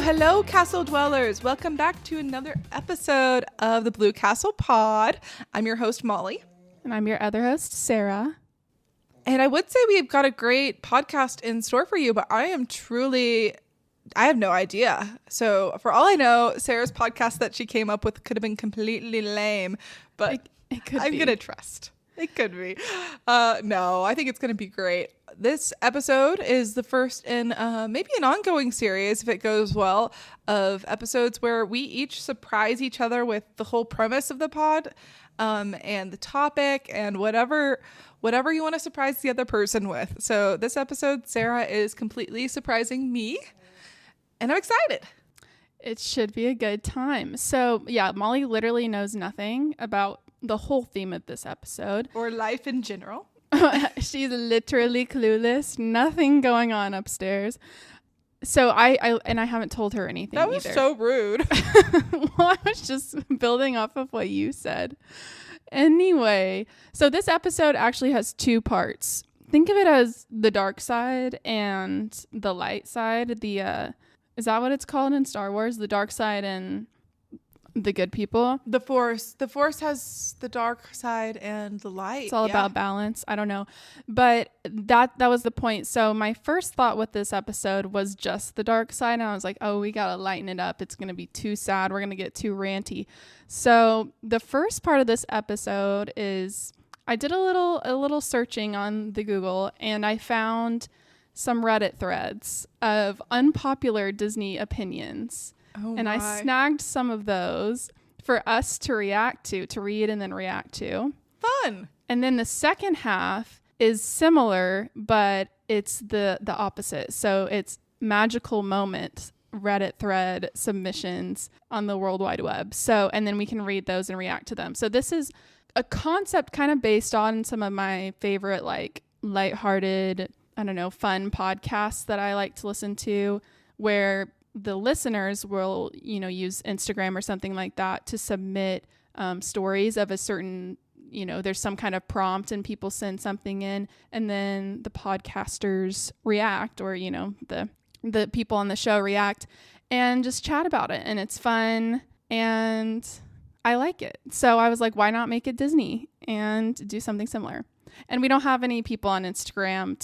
Hello, Castle Dwellers. Welcome back to another episode of the Blue Castle Pod. I'm your host, Molly. And I'm your other host, Sarah. And I would say we've got a great podcast in store for you, but I have no idea. So for all I know, Sarah's podcast that she came up with could have been completely lame, but I'm going to trust. It could be. No, I think it's going to be great. This episode is the first in maybe an ongoing series, if it goes well, of episodes where we each surprise each other with the whole premise of the pod and the topic and whatever you want to surprise the other person with. So this episode, Sarah is completely surprising me, and I'm excited. It should be a good time. So yeah, Molly literally knows nothing about the whole theme of this episode. Or life in general. She's literally clueless. Nothing going on upstairs. So I haven't told her anything either. That was so rude. Well, I was just building off of what you said. Anyway, so this episode actually has two parts. Think of it as the dark side and the light side. Is that what it's called in Star Wars? The dark side and the good people? The Force has the dark side and the light. It's all about balance. I don't know. But that was the point. So my first thought with this episode was just the dark side. And I was like, oh, we got to lighten it up. It's going to be too sad. We're going to get too ranty. So the first part of this episode is I did a little searching on the Google, and I found some Reddit threads of unpopular Disney opinions. Oh, and I snagged some of those for us to react to read and then react to. Fun. And then the second half is similar, but it's the opposite. So it's magical moment Reddit thread submissions on the World Wide Web. So, and then we can read those and react to them. So this is a concept kind of based on some of my favorite, like, lighthearted, I don't know, fun podcasts that I like to listen to, where the listeners will, use Instagram or something like that to submit stories of a certain, there's some kind of prompt and people send something in, and then the podcasters react, or, the people on the show react and just chat about it. And it's fun and I like it. So I was like, why not make it Disney and do something similar? And we don't have any people on Instagram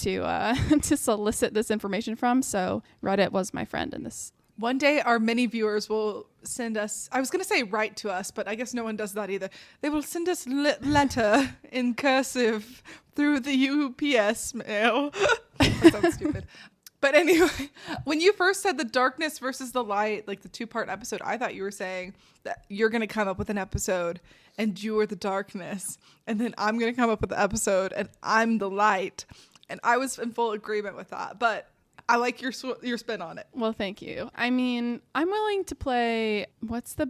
to solicit this information from. So Reddit was my friend in this. One day our many viewers will send us, I was going to say write to us, but I guess no one does that either. They will send us letter in cursive through the UPS mail. That sounds stupid. But anyway, when you first said the darkness versus the light, like the 2-part episode, I thought you were saying that you're going to come up with an episode and you are the darkness. And then I'm going to come up with the episode and I'm the light. And I was in full agreement with that. But I like your spin on it. Well, thank you. I mean, I'm willing to play, what's the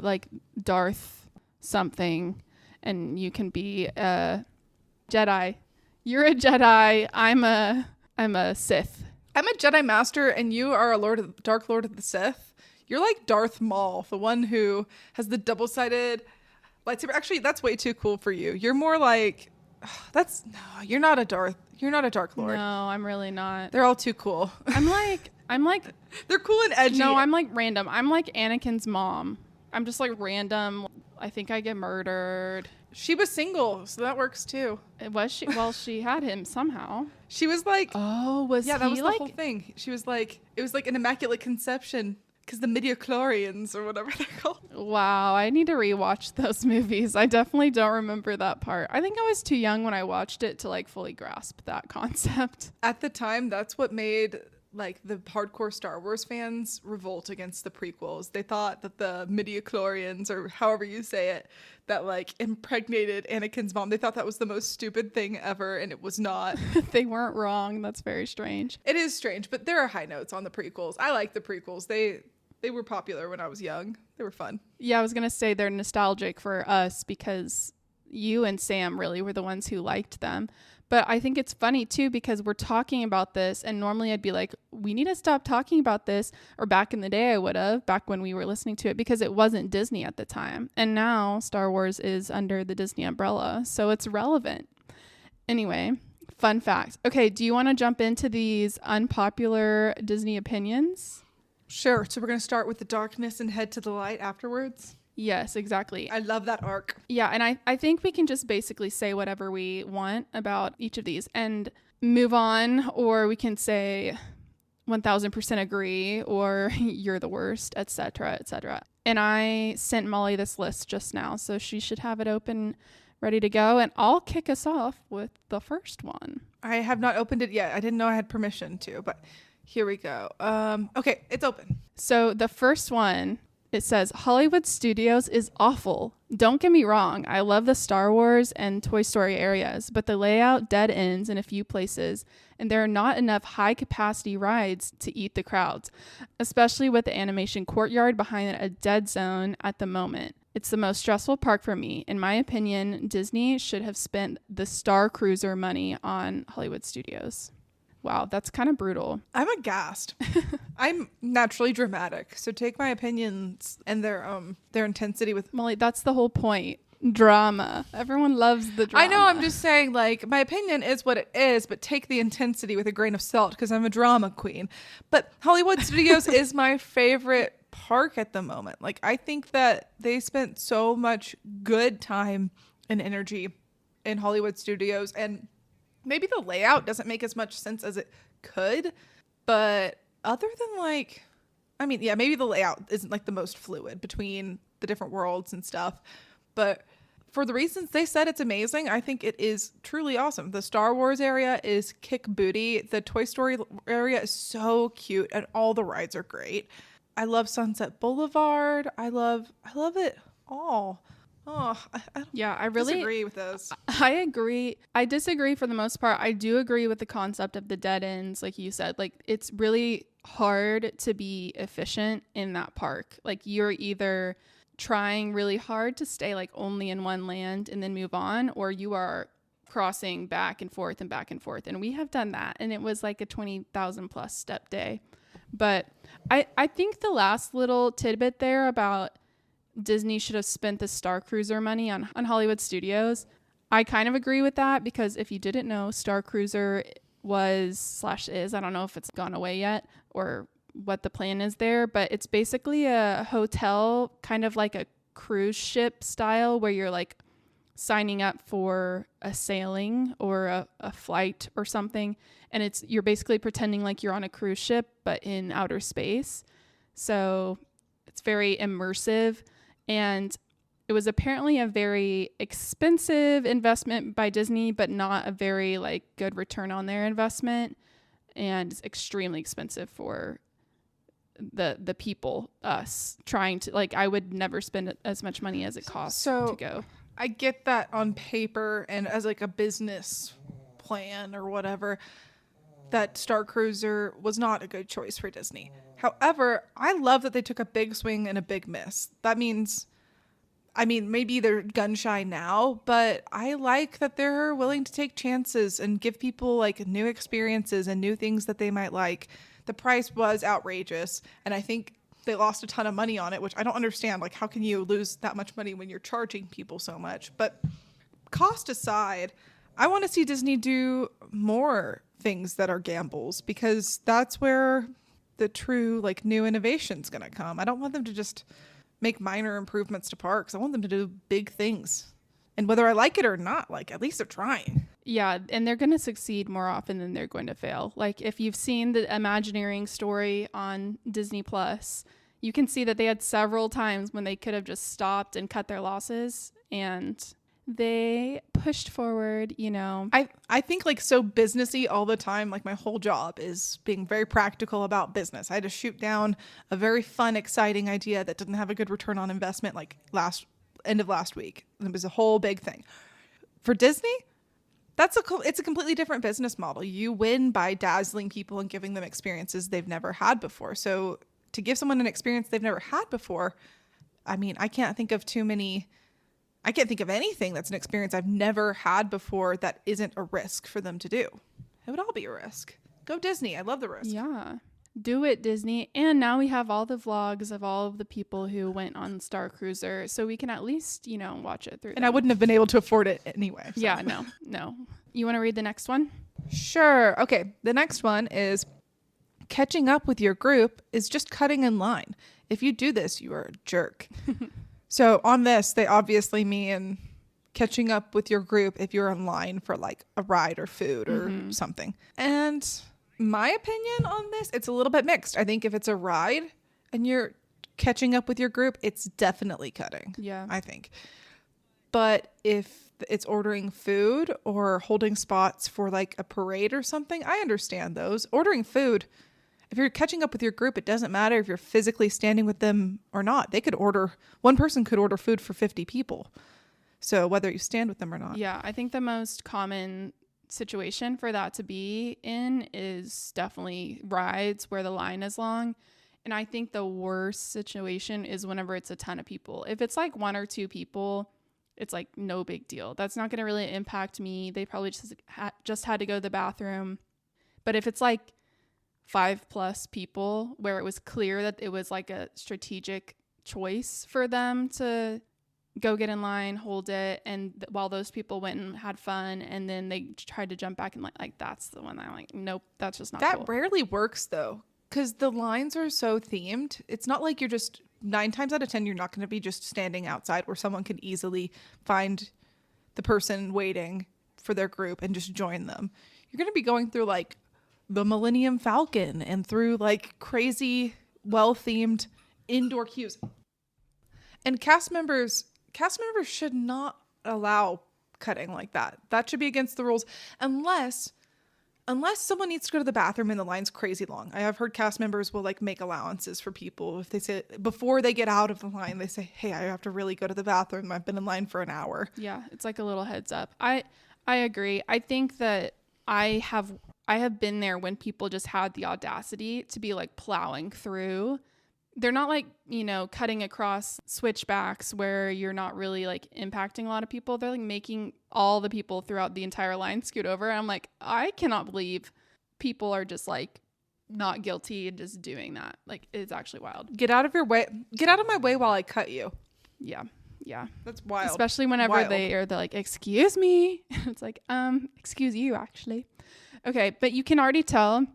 like Darth something. And you can be a Jedi. You're a Jedi. I'm a Sith. I'm a Jedi Master and you are a Dark Lord of the Sith. You're like Darth Maul, the one who has the double-sided lightsaber. Actually, that's way too cool for you. You're more like, you're not a Dark Lord. No, I'm really not. They're all too cool. I'm like they're cool and edgy. No, I'm like random. I'm like Anakin's mom. I'm just like random. I think I get murdered. She was single, so that works too. Was she? Well, she had him somehow. She was like, oh, was yeah, that was like, the whole thing. She was like, it was like an immaculate conception because the midichlorians or whatever they're called. Wow, I need to rewatch those movies. I definitely don't remember that part. I think I was too young when I watched it to like fully grasp that concept. At the time, that's what made like the hardcore Star Wars fans revolt against the prequels. They thought that the midichlorians, or however you say it, that like impregnated Anakin's mom, they thought that was the most stupid thing ever, and it was not. They weren't wrong. That's very strange. It is strange, but there are high notes on the prequels. I like the prequels. They were popular when I was young. They were fun. Yeah, I was gonna say they're nostalgic for us because you and Sam really were the ones who liked them. But I think it's funny too, because we're talking about this, and normally I'd be like, we need to stop talking about this. Or back in the day I would have, back when we were listening to it, because it wasn't Disney at the time. And now Star Wars is under the Disney umbrella, so it's relevant. Anyway, fun fact. Okay, do you want to jump into these unpopular Disney opinions? Sure. So we're going to start with the darkness and head to the light afterwards. Yes, exactly. I love that arc. Yeah, and I think we can just basically say whatever we want about each of these and move on, or we can say 1000% agree, or you're the worst, etc., etc. And I sent Molly this list just now, so she should have it open, ready to go. And I'll kick us off with the first one. I have not opened it yet. I didn't know I had permission to, but here we go. Okay, it's open. So the first one, it says, Hollywood Studios is awful. Don't get me wrong, I love the Star Wars and Toy Story areas, but the layout dead ends in a few places, and there are not enough high-capacity rides to eat the crowds, especially with the animation courtyard behind a dead zone at the moment. It's the most stressful park for me. In my opinion, Disney should have spent the Star Cruiser money on Hollywood Studios. Wow, that's kind of brutal. I'm aghast. I'm naturally dramatic, so take my opinions and their intensity with Molly. That's the whole point. Drama. Everyone loves the drama. I know. I'm just saying, like, my opinion is what it is, but take the intensity with a grain of salt because I'm a drama queen. But Hollywood Studios is my favorite park at the moment. Like, I think that they spent so much good time and energy in Hollywood Studios, and maybe the layout doesn't make as much sense as it could, but other than like, I mean, yeah, maybe the layout isn't like the most fluid between the different worlds and stuff, but for the reasons they said it's amazing, I think it is truly awesome. The Star Wars area is kick booty. The Toy Story area is so cute, and all the rides are great. I love Sunset Boulevard. I love it all. Oh, I really disagree with those. I agree. I disagree for the most part. I do agree with the concept of the dead ends, like you said. Like, it's really hard to be efficient in that park. Like, you're either trying really hard to stay like only in one land and then move on, or you are crossing back and forth and back and forth. And we have done that, and it was like a 20,000 plus step day. But I think the last little tidbit there about Disney should have spent the Star Cruiser money on Hollywood Studios, I kind of agree with that, because if you didn't know, Star Cruiser is, I don't know if it's gone away yet or what the plan is there, but it's basically a hotel, kind of like a cruise ship style, where you're like signing up for a sailing or a flight or something, and you're basically pretending like you're on a cruise ship but in outer space. So it's very immersive. And it was apparently a very expensive investment by Disney, but not a very like good return on their investment, and it's extremely expensive for the people, us trying to, like, I would never spend as much money as it costs to go. I get that on paper and as like a business plan or whatever, that Star Cruiser was not a good choice for Disney. However, I love that they took a big swing and a big miss. That means, I mean, maybe they're gun shy now, but I like that they're willing to take chances and give people like new experiences and new things that they might like. The price was outrageous, and I think they lost a ton of money on it, which I don't understand. Like, how can you lose that much money when you're charging people so much? But cost aside, I want to see Disney do more things that are gambles, because that's where the true like new innovation's going to come. I don't want them to just make minor improvements to parks. I want them to do big things. And whether I like it or not, like, at least they're trying. Yeah, and they're going to succeed more often than they're going to fail. Like, if you've seen the Imagineering story on Disney Plus, you can see that they had several times when they could have just stopped and cut their losses, and they pushed forward, you know. I think like so businessy all the time. Like, my whole job is being very practical about business. I had to shoot down a very fun, exciting idea that didn't have a good return on investment like end of last week. It was a whole big thing. For Disney, it's a completely different business model. You win by dazzling people and giving them experiences they've never had before. So to give someone an experience they've never had before, I mean, I can't think of anything that's an experience I've never had before that isn't a risk for them to do. It would all be a risk. Go Disney. I love the risk. Yeah. Do it, Disney. And now we have all the vlogs of all of the people who went on Star Cruiser, so we can at least, you know, watch it through. And I wouldn't have been able to afford it anyway. So. Yeah, no. You want to read the next one? Sure. Okay. The next one is catching up with your group is just cutting in line. If you do this, you are a jerk. So on this, they obviously mean catching up with your group if you're in line for like a ride or food or something. And my opinion on this, it's a little bit mixed. I think if it's a ride and you're catching up with your group, it's definitely cutting. Yeah. I think. But if it's ordering food or holding spots for like a parade or something, I understand those. Ordering food, if you're catching up with your group, it doesn't matter if you're physically standing with them or not. One person could order food for 50 people. So whether you stand with them or not. Yeah, I think the most common situation for that to be in is definitely rides where the line is long. And I think the worst situation is whenever it's a ton of people. If it's like 1 or 2 people, it's like no big deal. That's not going to really impact me. They probably just had to go to the bathroom. But if it's like 5+ people where it was clear that it was like a strategic choice for them to go get in line, hold it, and while those people went and had fun, and then they tried to jump back and like that's the one I'm like, nope, that's just not that cool. Rarely works though, because the lines are so themed. It's not like you're just 9 times out of 10 you're not going to be just standing outside where someone can easily find the person waiting for their group and just join them. You're going to be going through like the Millennium Falcon and through like crazy well-themed indoor queues. And cast members should not allow cutting like that. That should be against the rules unless someone needs to go to the bathroom and the line's crazy long. I have heard cast members will like make allowances for people if they say before they get out of the line, they say, "Hey, I have to really go to the bathroom. I've been in line for an hour." Yeah, it's like a little heads up. I agree. I think that I have been there when people just had the audacity to be like plowing through. They're not like, cutting across switchbacks where you're not really like impacting a lot of people. They're like making all the people throughout the entire line scoot over. And I'm like, I cannot believe people are just like not guilty and just doing that. Like, it's actually wild. Get out of your way. Get out of my way while I cut you. Yeah. Yeah. That's wild. Especially whenever they're like, excuse me. It's like, excuse you actually. Okay. But you can already tell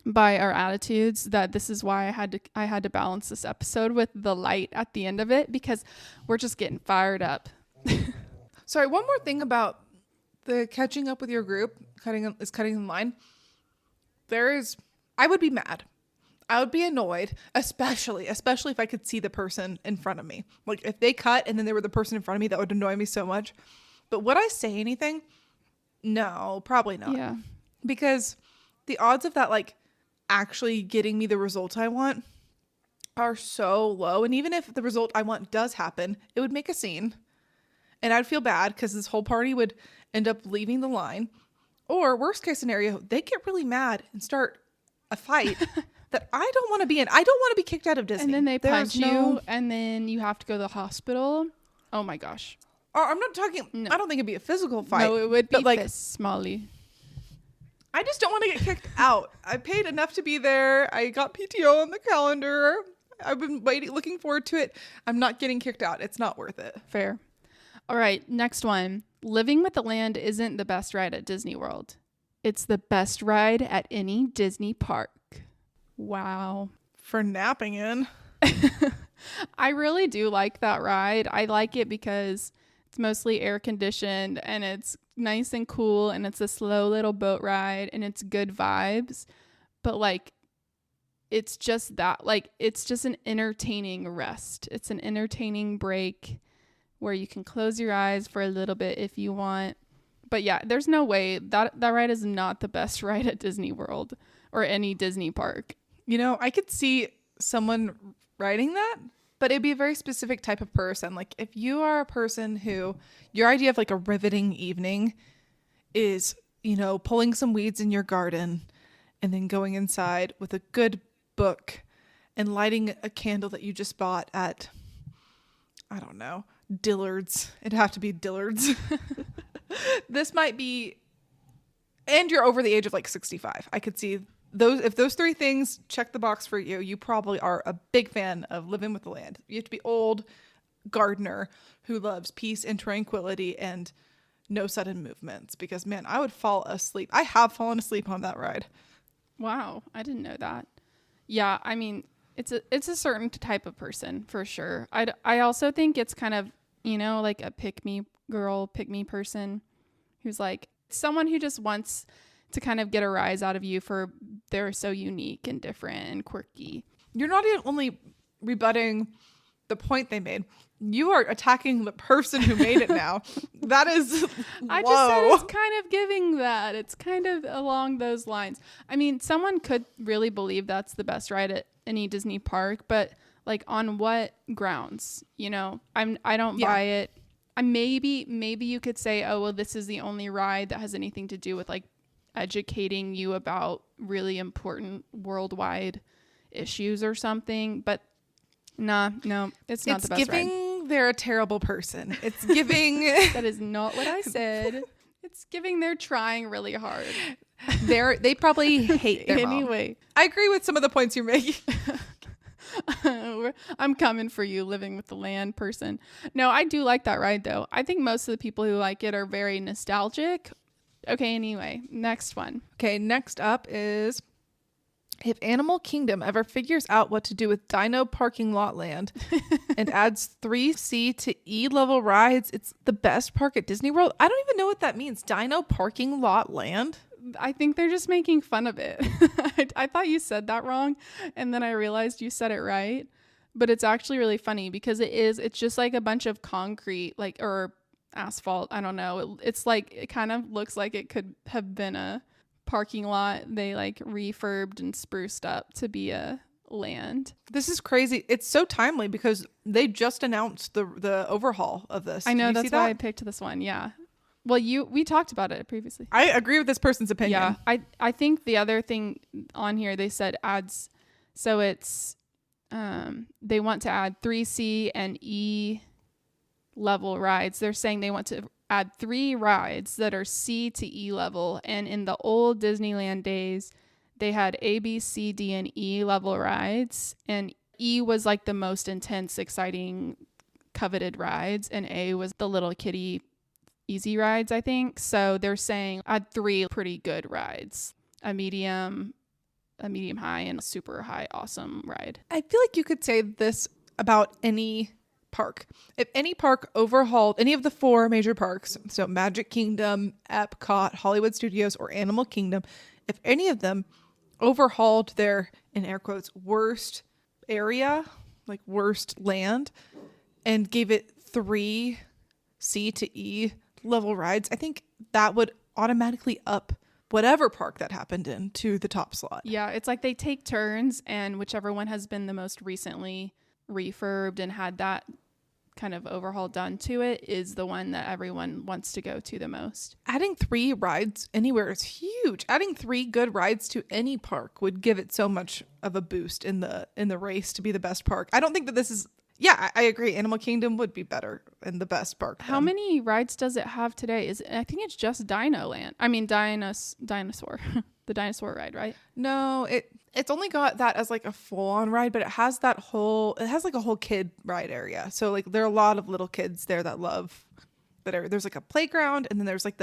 by our attitudes that this is why I had to balance this episode with the light at the end of it, because we're just getting fired up. Sorry, one more thing about the catching up with your group, cutting in line. I would be mad. I would be annoyed, especially if I could see the person in front of me. Like if they cut and then they were the person in front of me, that would annoy me so much. But would I say anything? No, probably not. Yeah. Because the odds of that like actually getting me the result I want are so low. And even if the result I want does happen, it would make a scene. And I'd feel bad because this whole party would end up leaving the line. Or worst case scenario, they get really mad and start a fight that I don't want to be in. I don't want to be kicked out of Disney. And then they punch you and then you have to go to the hospital. Oh my gosh. I'm not talking, no. I don't think it'd be a physical fight. No, it would be like fists, Molly. I just don't want to get kicked out. I paid enough to be there. I got PTO on the calendar. I've been looking forward to it. I'm not getting kicked out. It's not worth it. Fair. All right, next one. Living with the Land isn't the best ride at Disney World. It's the best ride at any Disney park. Wow. For napping in. I really do like that ride. I like it because it's mostly air conditioned and it's nice and cool and it's a slow little boat ride and it's good vibes. But like, it's just that, like, it's just an entertaining rest. It's an entertaining break where you can close your eyes for a little bit if you want. But yeah, there's no way that ride is not the best ride at Disney World or any Disney park. I could see someone riding that, but it'd be a very specific type of person. Like if you are a person who your idea of like a riveting evening is, pulling some weeds in your garden and then going inside with a good book and lighting a candle that you just bought at, I don't know, Dillard's. It'd have to be Dillard's. This might be, and you're over the age of like 65. I could see if those 3 things check the box for you, you probably are a big fan of Living with the Land. You have to be old gardener who loves peace and tranquility and no sudden movements, because man, I would fall asleep. I have fallen asleep on that ride. Wow. I didn't know that. Yeah, I mean, it's a certain type of person for sure. I also think it's kind of, you know, like a pick me girl, pick me person who's like someone who just wants to kind of get a rise out of you for they're so unique and different and quirky. You're not even only rebutting the point they made. You are attacking the person who made it now. That is I just said it's kind of giving that. It's kind of along those lines. I mean, someone could really believe that's the best ride at any Disney park, but like on what grounds? You know, I don't buy it. Maybe you could say, oh, well, this is the only ride that has anything to do with like educating you about really important worldwide issues or something. But no, it's not the best ride. They're a terrible person. It's giving. That is not what I said. It's giving they're trying really hard. They probably hate their mom. Anyway, I agree with some of the points you're making. I'm coming for you, living with the land person. No, I do like that ride though. I think most of the people who like it are very nostalgic. Okay, anyway, next one. Okay, next up is if Animal Kingdom ever figures out what to do with Dino Parking Lot Land and adds 3 C to E level rides, it's the best park at Disney World. I don't even know what that means. Dino Parking Lot Land? I think they're just making fun of it. I thought you said that wrong, and then I realized you said it right. But it's actually really funny because it's just like a bunch of concrete, like, or asphalt. I don't know. It's like, it kind of looks like it could have been a parking lot they like refurbed and spruced up to be a land. This is crazy. It's so timely because they just announced the overhaul of this. I know, that's why I picked this one. Yeah. Well, we talked about it previously. I agree with this person's opinion. Yeah. I think the other thing on here, they said adds, so it's they want to add 3C and E level rides. They're saying they want to add 3 rides that are C to E level. And in the old Disneyland days, they had A, B, C, D, and E level rides. And E was like the most intense, exciting, coveted rides. And A was the little kiddie easy rides, I think. So they're saying add 3 pretty good rides. A medium high, and a super high awesome ride. I feel like you could say this about any park. If any park overhauled any of the 4 major parks, so Magic Kingdom, Epcot, Hollywood Studios, or Animal Kingdom, if any of them overhauled their, in air quotes, worst area, like worst land, and gave it 3 C to E level rides, I think that would automatically up whatever park that happened in to the top slot. Yeah, it's like they take turns, and whichever one has been the most recently refurbed and had that kind of overhaul done to it is the one that everyone wants to go to the most. Adding 3 rides anywhere is huge. Adding 3 good rides to any park would give it so much of a boost in the race to be the best park. I don't think that this is. Yeah, I agree. Animal Kingdom would be better and the best park. How many rides does it have today? I think it's just Dino Land. I mean, dinosaur, the dinosaur ride, right? No, it's only got that as like a full-on ride, but it has like a whole kid ride area. So like there are a lot of little kids there that love that area. There's like a playground, and then there's like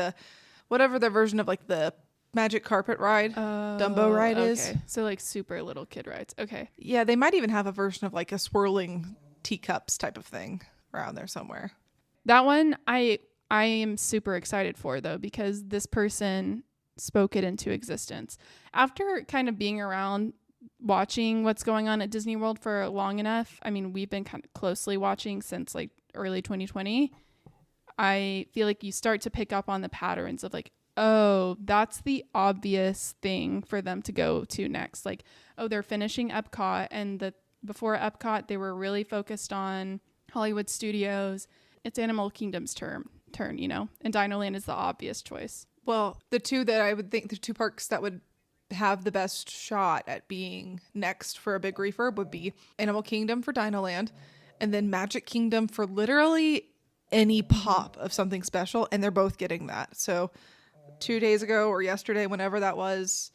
whatever their version of like the magic carpet ride, Dumbo ride is. So like super little kid rides. Okay. Yeah, they might even have a version of like a swirling teacups type of thing around there somewhere. That one I am super excited for though, because this person spoke it into existence. After kind of being around watching what's going on at Disney World for long enough, I mean, we've been kind of closely watching since like early 2020. I feel like you start to pick up on the patterns of like, oh, that's the obvious thing for them to go to next. Like, oh, they're finishing Epcot, and before Epcot, they were really focused on Hollywood Studios. It's Animal Kingdom's turn, you know, and Dino Land is the obvious choice. Well, the 2 that I would think, the 2 parks that would have the best shot at being next for a big refurb would be Animal Kingdom for Dino Land, and then Magic Kingdom for literally any pop of something special, and they're both getting that. So 2 days ago or yesterday, whenever that was,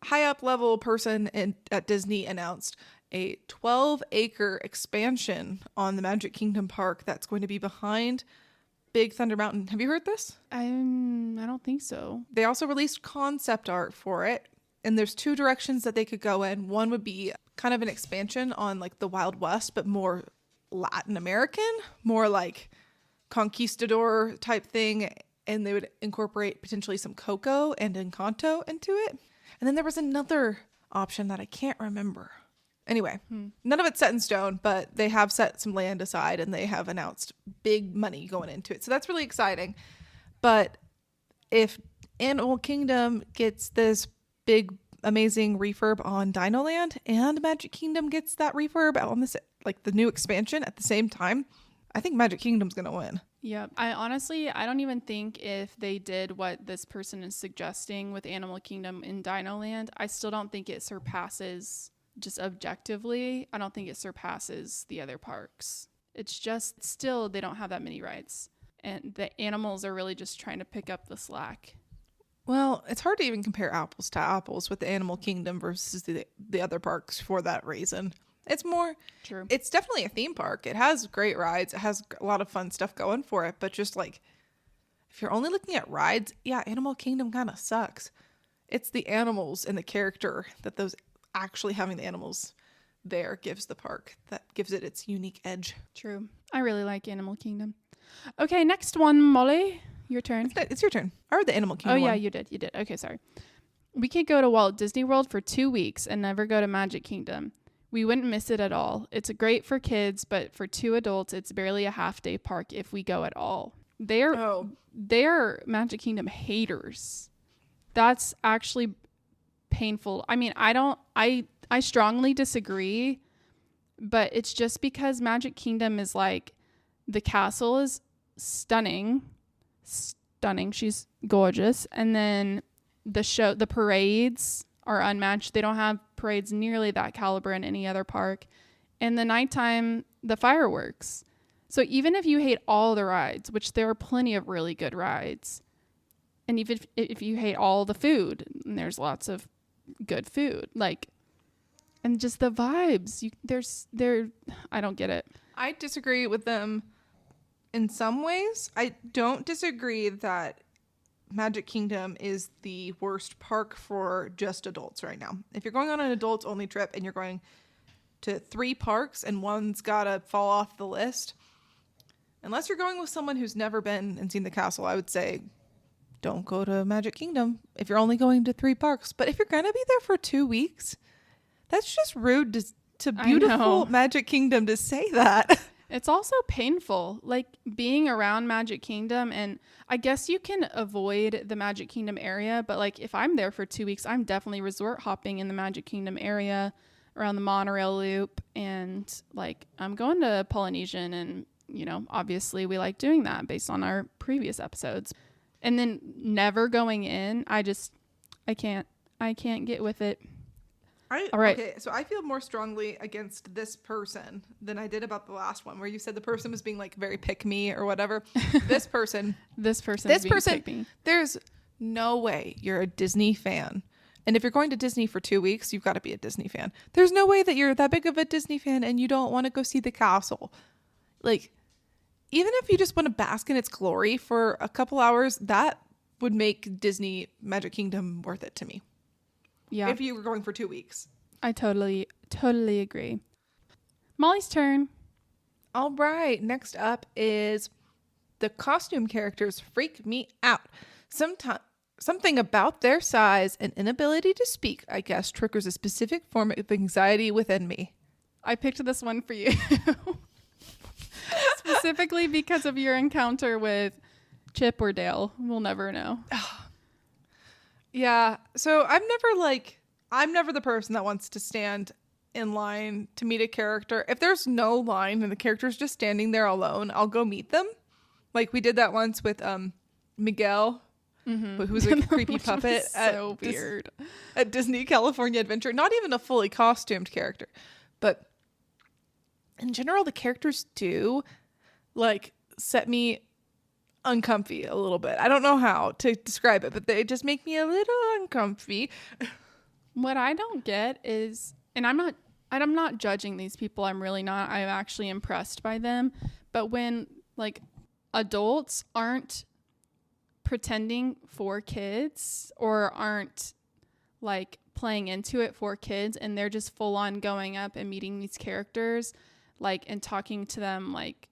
high up level person at Disney announced a 12-acre expansion on the Magic Kingdom park that's going to be behind Big Thunder Mountain. Have you heard this? I don't think so. They also released concept art for it, and there's 2 directions that they could go in. One would be kind of an expansion on like the Wild West, but more Latin American, more like conquistador type thing. And they would incorporate potentially some Coco and Encanto into it. And then there was another option that I can't remember. Anyway, none of it's set in stone, but they have set some land aside and they have announced big money going into it. So that's really exciting. But if Animal Kingdom gets this big, amazing refurb on Dino Land and Magic Kingdom gets that refurb on this, like the new expansion at the same time, I think Magic Kingdom's going to win. Yeah, I don't even think if they did what this person is suggesting with Animal Kingdom in Dino Land, I still don't think it surpasses, just objectively, I don't think it surpasses the other parks. It's just still, they don't have that many rides. And the animals are really just trying to pick up the slack. Well, it's hard to even compare apples to apples with the Animal Kingdom versus the other parks for that reason. It's more true. It's definitely a theme park. It has great rides. It has a lot of fun stuff going for it. But just like, if you're only looking at rides, yeah, Animal Kingdom kind of sucks. It's the animals and the character that those actually having the animals there gives the park, that gives it its unique edge. True. I really like Animal Kingdom. Okay, next one, Molly. Your turn. It's your turn. Or the Animal Kingdom. Oh, yeah, one. you did. Okay, sorry. We could go to Walt Disney World for 2 weeks and never go to Magic Kingdom. We wouldn't miss it at all. It's great for kids, but for 2 adults, it's barely a half-day park if we go at all. They're Magic Kingdom haters. That's actually painful. I mean, I strongly disagree, but it's just because Magic Kingdom is like, the castle is stunning. She's gorgeous. And then the parades are unmatched. They don't have parades nearly that caliber in any other park. And the nighttime, the fireworks. So even if you hate all the rides, which there are plenty of really good rides, and even if you hate all the food, and there's lots of good food, like, and just the vibes, I don't get it. I disagree with them in some ways. I don't disagree that Magic Kingdom is the worst park for just adults right now. If you're going on an adults only trip and you're going to 3 parks and one's gotta fall off the list, unless you're going with someone who's never been and seen the castle, I would say don't go to Magic Kingdom if you're only going to 3 parks. But if you're gonna be there for 2 weeks, that's just rude to beautiful Magic Kingdom to say that. It's also painful, like being around Magic Kingdom, and I guess you can avoid the Magic Kingdom area, but like if I'm there for 2 weeks, I'm definitely resort hopping in the Magic Kingdom area around the monorail loop, and like I'm going to Polynesian, and obviously we like doing that based on our previous episodes. And then never going in, I can't get with it. All right. Okay, so I feel more strongly against this person than I did about the last one, where you said the person was being like very pick me or whatever. This person, pick me. There's no way you're a Disney fan. And if you're going to Disney for 2 weeks, you've got to be a Disney fan. There's no way that you're that big of a Disney fan and you don't want to go see the castle. Like, even if you just want to bask in its glory for a couple hours, that would make Disney Magic Kingdom worth it to me. Yeah. If you were going for 2 weeks. I totally agree. Molly's turn. All right. Next up is the costume characters freak me out. Something about their size and inability to speak, I guess, triggers a specific form of anxiety within me. I picked this one for you. Specifically because of your encounter with Chip or Dale. We'll never know. Yeah. So I'm never the person that wants to stand in line to meet a character. If there's no line and the character's just standing there alone, I'll go meet them. Like we did that once with Miguel, who was a creepy puppet at Disney California Adventure. Not even a fully costumed character, but in general, the characters do like set me uncomfy a little bit. I don't know how to describe it, but they just make me a little uncomfy. What I don't get is, and I'm not judging these people. I'm really not. I'm actually impressed by them. But when like adults aren't pretending for kids or aren't like playing into it for kids, and they're just full on going up and meeting these characters, like, and talking to them, like,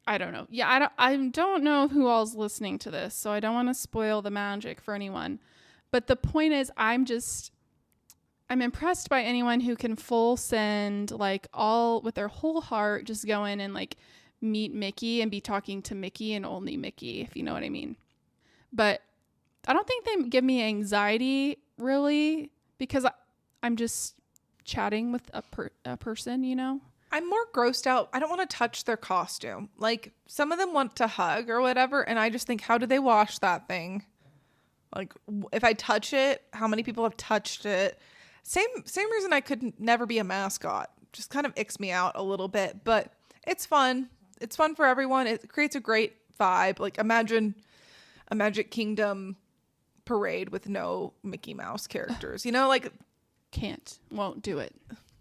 I don't know. Yeah, I don't know who all's listening to this, so I don't want to spoil the magic for anyone. But the point is, I'm impressed by anyone who can full send, like, all with their whole heart, just go in and, like, meet Mickey and be talking to Mickey and only Mickey, if you know what I mean. But I don't think they give me anxiety, really, because I'm just chatting with a person, you know? I'm more grossed out. I don't want to touch their costume. Like, some of them want to hug or whatever, and I just think, how do they wash that thing? Like, if I touch it, how many people have touched it? Same reason I could never be a mascot. Just kind of icks me out a little bit, but it's fun. It's fun for everyone. It creates a great vibe. Like, imagine a Magic Kingdom parade with no Mickey Mouse characters. You know, like, won't do it.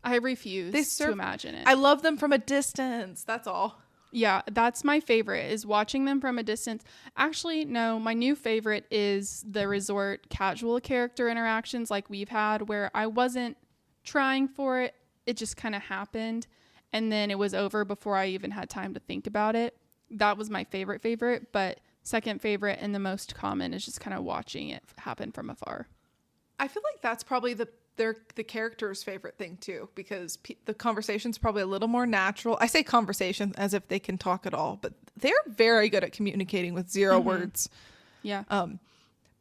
I refuse to imagine it. I love them from a distance. That's all. Yeah, that's my favorite, is watching them from a distance. Actually, no, my new favorite is the resort casual character interactions like we've had, where I wasn't trying for it. It just kind of happened. And then it was over before I even had time to think about it. That was my favorite. But second favorite and the most common is just kind of watching it happen from afar. I feel like that's probably the character's favorite thing too, because the conversation's probably a little more natural. I say conversation as if they can talk at all, but they're very good at communicating with zero words. Yeah.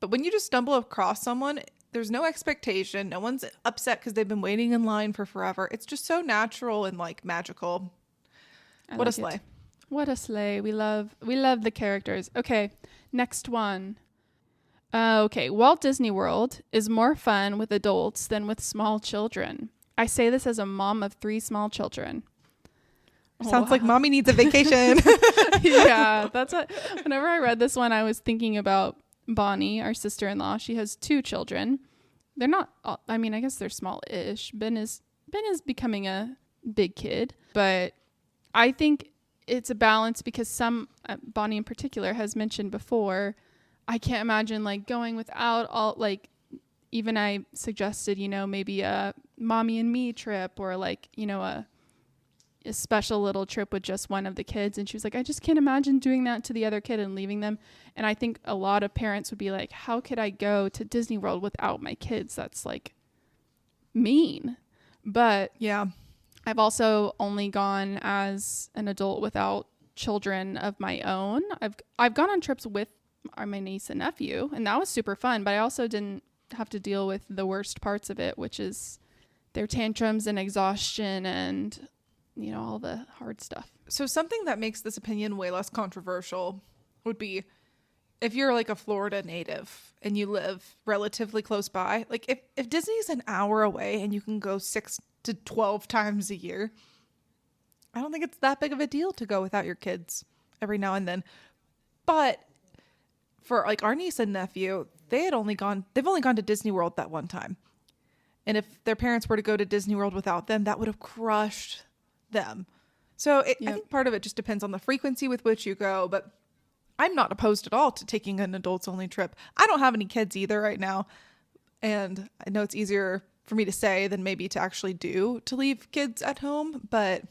But when you just stumble across someone, there's no expectation. No one's upset because they've been waiting in line for forever. It's just so natural and, like, magical. What a sleigh. What a sleigh. We love the characters. Okay, next one. Okay, Walt Disney World is more fun with adults than with small children. I say this as a mom of 3 small children. Sounds like mommy needs a vacation. Yeah, that's what. Whenever I read this one, I was thinking about Bonnie, our sister-in-law. She has 2 children. They're not, I mean, I guess they're small-ish. Ben is becoming a big kid, but I think it's a balance because Bonnie in particular has mentioned before, I can't imagine, like, going without all, like, even I suggested, you know, maybe a mommy and me trip, or, like, you know, a special little trip with just one of the kids. And she was like, I just can't imagine doing that to the other kid and leaving them. And I think a lot of parents would be like, how could I go to Disney World without my kids? That's, like, mean. But yeah, I've also only gone as an adult without children of my own. I've gone on trips with my niece and nephew, and that was super fun, but I also didn't have to deal with the worst parts of it, which is their tantrums and exhaustion and, you know, all the hard stuff. So something that makes this opinion way less controversial would be if you're, like, a Florida native and you live relatively close by. Like, if Disney's an hour away and you can go 6 to 12 times a year, I don't think it's that big of a deal to go without your kids every now and then. But for, like, our niece and nephew, they've only gone to Disney World that one time. And if their parents were to go to Disney World without them, that would have crushed them. So I think part of it just depends on the frequency with which you go. But I'm not opposed at all to taking an adults only trip. I don't have any kids either right now. And I know it's easier for me to say than maybe to actually do, to leave kids at home. But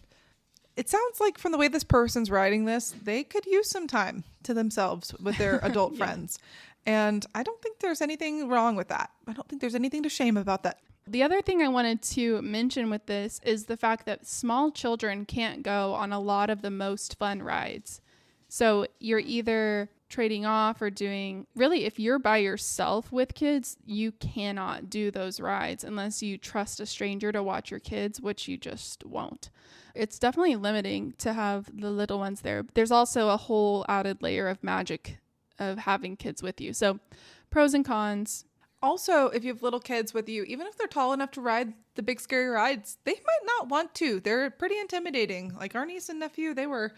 it sounds like, from the way this person's writing this, they could use some time to themselves with their adult friends. And I don't think there's anything wrong with that. I don't think there's anything to shame about that. The other thing I wanted to mention with this is the fact that small children can't go on a lot of the most fun rides. So you're either trading off or doing, really, if you're by yourself with kids, you cannot do those rides unless you trust a stranger to watch your kids, which you just won't. It's definitely limiting to have the little ones there. There's also a whole added layer of magic of having kids with you. So pros and cons. Also, if you have little kids with you, even if they're tall enough to ride the big scary rides, they might not want to. They're pretty intimidating. Like, our niece and nephew, they were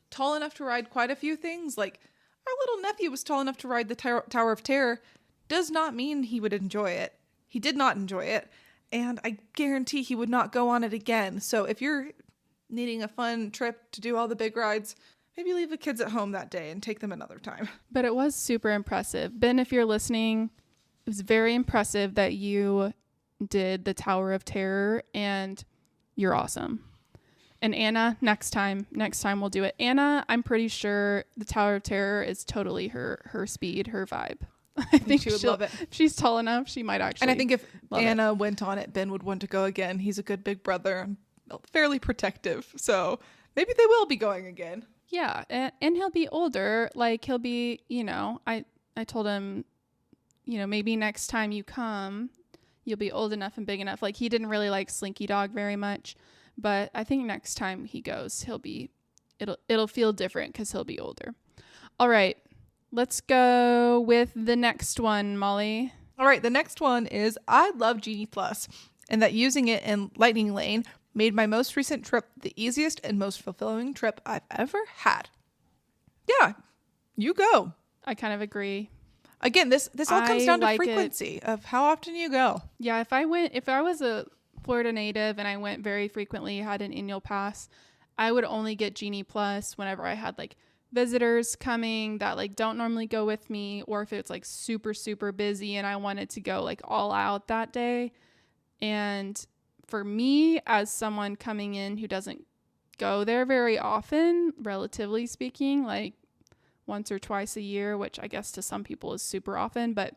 tall enough to ride quite a few things. Like, our little nephew was tall enough to ride the Tower of Terror. Does not mean he would enjoy it. He did not enjoy it. And I guarantee he would not go on it again. So if you're needing a fun trip to do all the big rides, maybe leave the kids at home that day and take them another time. But it was super impressive. Ben, if you're listening, was very impressive that you did the Tower of Terror, and you're awesome. And Anna, next time we'll do it. Anna, I'm pretty sure the Tower of Terror is totally her speed, her vibe. I think she would love it. If she's tall enough, she might actually. And I think if Anna went on it, Ben would want to go again. He's a good big brother, fairly protective. So maybe they will be going again. Yeah. And he'll be older. Like he'll be, I told him, maybe next time you come, you'll be old enough and big enough. Like he didn't really like Slinky Dog very much. But I think next time he goes, it'll feel different because he'll be older. All right, let's go with the next one, Molly. All right, the next one is I love Genie Plus, and that using it in Lightning Lane made my most recent trip the easiest and most fulfilling trip I've ever had. Yeah, you go. I kind of agree. Again, this all comes down to frequency of how often you go. Yeah, if I was a Florida native and I went very frequently, had an annual pass, I would only get Genie Plus whenever I had like visitors coming that like don't normally go with me, or if it's like super, super busy and I wanted to go like all out that day. And for me, as someone coming in who doesn't go there very often, relatively speaking, like once or twice a year, which I guess to some people is super often, but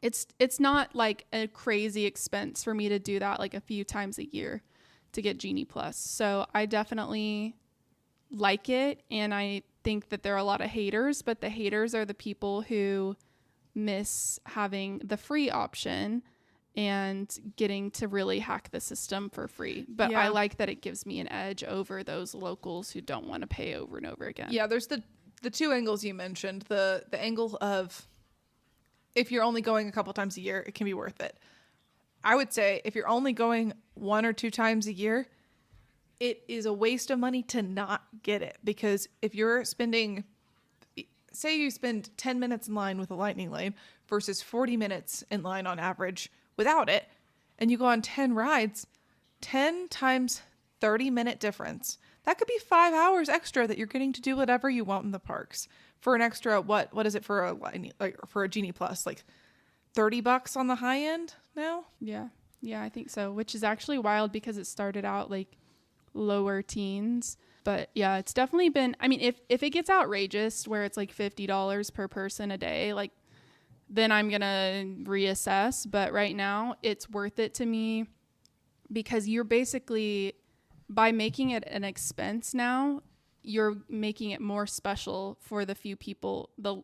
it's not like a crazy expense for me to do that like a few times a year to get Genie Plus. So I definitely like it, and I think that there are a lot of haters, but the haters are the people who miss having the free option and getting to really hack the system for free. But I like that it gives me an edge over those locals who don't want to pay over and over again. Yeah, there's the two angles you mentioned. The angle of if you're only going a couple times a year, it can be worth it. I would say if you're only going 1 or 2 times a year, it is a waste of money to not get it. Because if you're spending, say you spend 10 minutes in line with a Lightning Lane versus 40 minutes in line on average without it, and you go on 10 rides, 10 times 30-minute difference. That could be 5 hours extra that you're getting to do whatever you want in the parks. For an extra, what is it for a Genie Plus? Like $30 on the high end now? Yeah, I think so. Which is actually wild because it started out like lower teens. But yeah, it's definitely been. I mean, if it gets outrageous where it's like $50 per person a day, like then I'm gonna reassess. But right now, it's worth it to me because you're basically, by making it an expense now, you're making it more special for the few people, the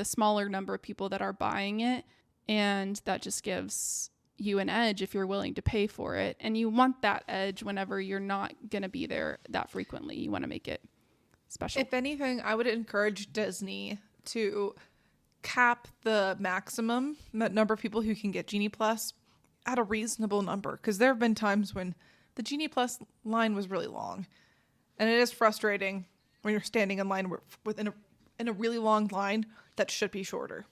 smaller number of people that are buying it. And that just gives you an edge if you're willing to pay for it. And you want that edge whenever you're not going to be there that frequently. You want to make it special. If anything, I would encourage Disney to cap the maximum number of people who can get Genie Plus at a reasonable number. Because there have been times when the Genie Plus line was really long. And it is frustrating when you're standing in line in a really long line that should be shorter.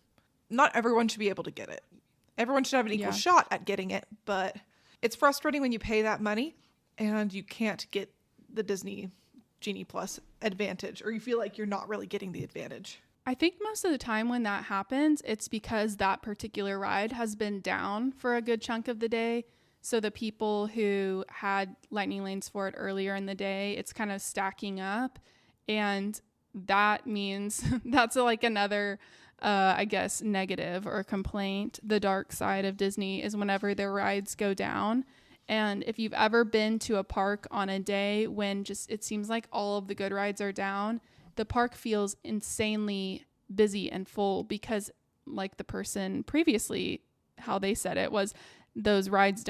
Not everyone should be able to get it. Everyone should have an equal shot at getting it, but it's frustrating when you pay that money and you can't get the Disney Genie Plus advantage, or you feel like you're not really getting the advantage. I think most of the time when that happens, it's because that particular ride has been down for a good chunk of the day. So the people who had Lightning Lanes for it earlier in the day, it's kind of stacking up. And that means that's like another, I guess, negative or complaint. The dark side of Disney is whenever their rides go down. And if you've ever been to a park on a day when just it seems like all of the good rides are down, the park feels insanely busy and full because, like the person previously, how they said it was, those rides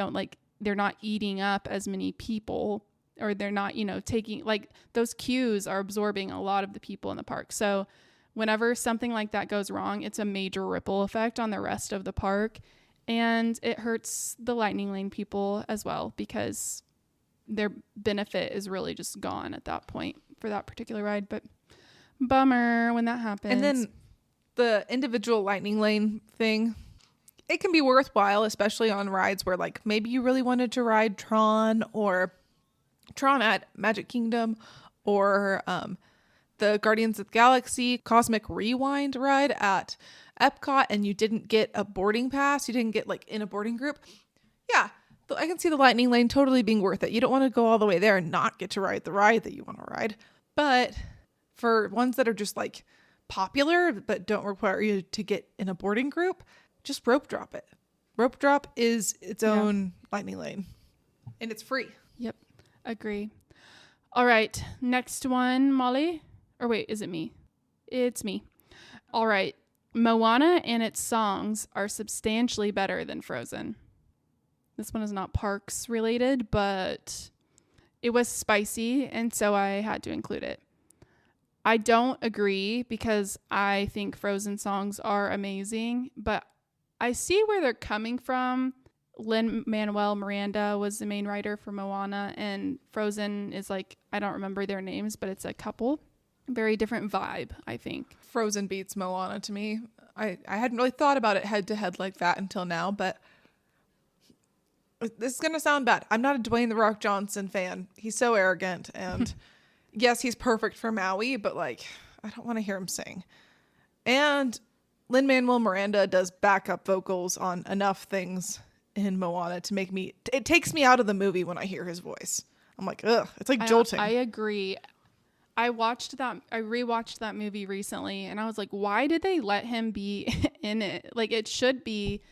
they're not eating up as many people, or they're not, taking, like, those queues are absorbing a lot of the people in the park. So whenever something like that goes wrong, it's a major ripple effect on the rest of the park. And it hurts the Lightning Lane people as well because their benefit is really just gone at that point for that particular ride. But bummer when that happens. And then the individual Lightning Lane thing, it can be worthwhile, especially on rides where, like, maybe you really wanted to ride Tron at Magic Kingdom, or the Guardians of the Galaxy Cosmic Rewind ride at Epcot and you didn't get a boarding pass, you didn't get like in a boarding group, yeah, I can see the Lightning Lane totally being worth it. You don't want to go all the way there and not get to ride the ride that you want to ride. But for ones that are just like popular but don't require you to get in a boarding group, just rope drop it. Rope drop is its own Lightning Lane and it's free. Yep. Agree. All right. Next one, Molly. Or wait, is it me? It's me. All right. Moana and its songs are substantially better than Frozen. This one is not parks related, but it was spicy, and so I had to include it. I don't agree because I think Frozen songs are amazing, but I see where they're coming from. Lin-Manuel Miranda was the main writer for Moana, and Frozen is like, I don't remember their names, but it's a couple. Very different vibe, I think. Frozen beats Moana to me. I hadn't really thought about it head to head like that until now, but this is going to sound bad. I'm not a Dwayne "The Rock" Johnson fan. He's so arrogant, and yes, he's perfect for Maui, but like, I don't want to hear him sing. And Lin-Manuel Miranda does backup vocals on enough things in Moana to make me, it takes me out of the movie when I hear his voice. I'm like, ugh, it's like jolting. I agree. I rewatched that movie recently and I was like, why did they let him be in it? Like, it should be,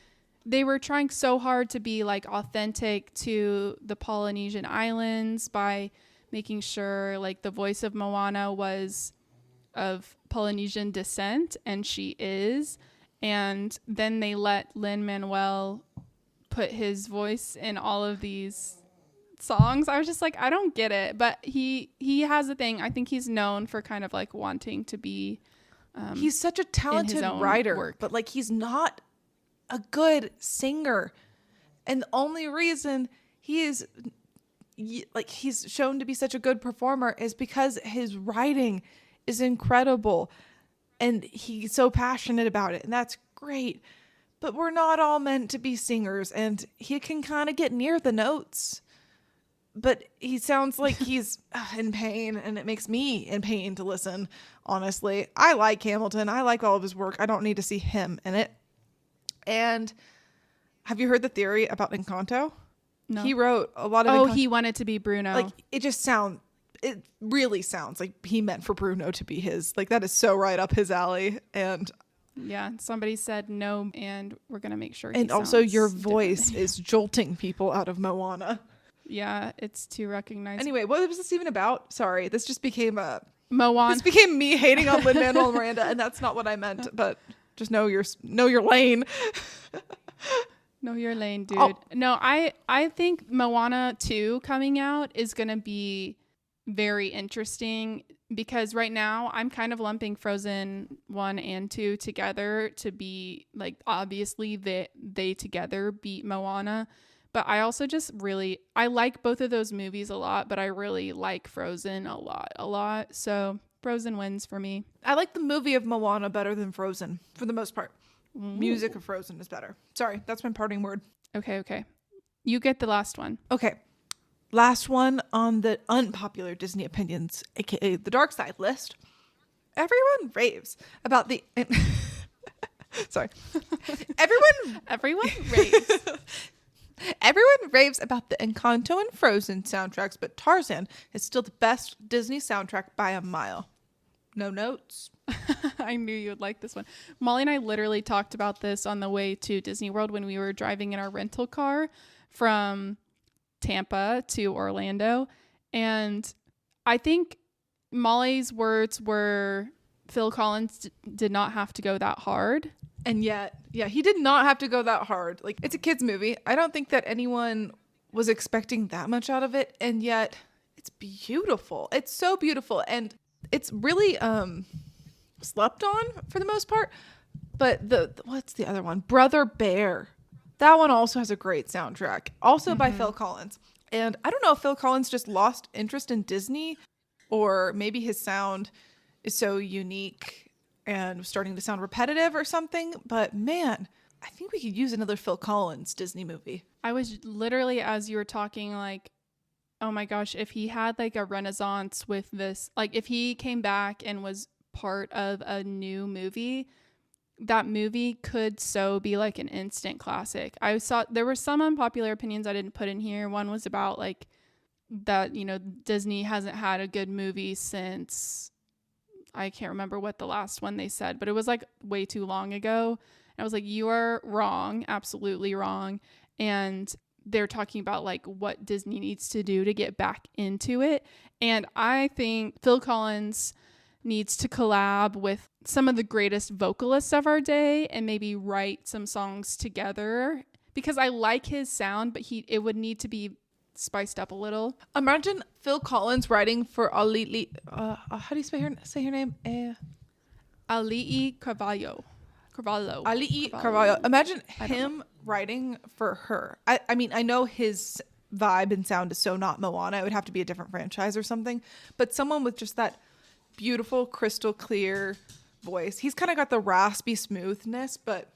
they were trying so hard to be like authentic to the Polynesian islands by making sure like the voice of Moana was of Polynesian descent, and she is. And then they let Lin-Manuel put his voice in all of these songs. I was just like, I don't get it, but he has a thing. I think he's known for kind of like wanting to be he's such a talented writer work. But like, he's not a good singer, and the only reason he's shown to be such a good performer is because his writing is incredible and he's so passionate about it, and that's great. But we're not all meant to be singers, and he can kind of get near the notes, but he sounds like he's in pain, and it makes me in pain to listen, honestly. I like Hamilton. I like all of his work. I don't need to see him in it. And have you heard the theory about Encanto? No. He wrote a lot of he wanted to be Bruno. Like, it really sounds like he meant for Bruno to be his. Like, that is so right up his alley. And yeah, somebody said no, and we're going to make sure. And also, your voice is jolting people out of Moana. Yeah, it's too recognizable. Anyway, what was this even about? Sorry, this just became Moana. This became me hating on Lin-Manuel Miranda, and that's not what I meant. But just know your lane. Know your lane, dude. Oh. No, I think Moana 2 coming out is going to be very interesting, because right now I'm kind of lumping Frozen 1 and 2 together to be like, obviously they together beat Moana, but I also just I like both of those movies a lot, but I really like Frozen a lot. So Frozen wins for me. I like the movie of Moana better than Frozen for the most part. Ooh. Music of Frozen is better. Sorry, that's my parting word. Okay. You get the last one. Okay. Last one on the unpopular Disney opinions, aka the dark side list. Everyone raves about the sorry. Everyone raves. Everyone raves about the Encanto and Frozen soundtracks, but Tarzan is still the best Disney soundtrack by a mile. No notes. I knew you would like this one. Molly and I literally talked about this on the way to Disney World when we were driving in our rental car from Tampa to Orlando. And I think Molly's words were, Phil Collins did not have to go that hard. And yet, yeah, he did not have to go that hard. Like, it's a kid's movie. I don't think that anyone was expecting that much out of it. And yet, it's beautiful. It's so beautiful. And it's really slept on for the most part. But what's the other one? Brother Bear. That one also has a great soundtrack. Also by Phil Collins. And I don't know if Phil Collins just lost interest in Disney, or maybe his sound is so unique and starting to sound repetitive or something. But man, I think we could use another Phil Collins Disney movie. I was literally, as you were talking, like, oh my gosh, if he had like a renaissance with this, like if he came back and was part of a new movie, that movie could so be like an instant classic. I saw there were some unpopular opinions I didn't put in here. One was about like that, you know, Disney hasn't had a good movie since, I can't remember what the last one they said, but it was like way too long ago. And I was like, you are wrong, absolutely wrong. And they're talking about like what Disney needs to do to get back into it. And I think Phil Collins needs to collab with some of the greatest vocalists of our day and maybe write some songs together, because I like his sound, but it would need to be spiced up a little. Imagine Phil Collins writing for Alili. How do you say her name? Alii Carvalho. Alii Carvalho. Imagine him writing for her. I mean, I know his vibe and sound is so not Moana. It would have to be a different franchise or something. But someone with just that beautiful, crystal clear voice. He's kind of got the raspy smoothness, but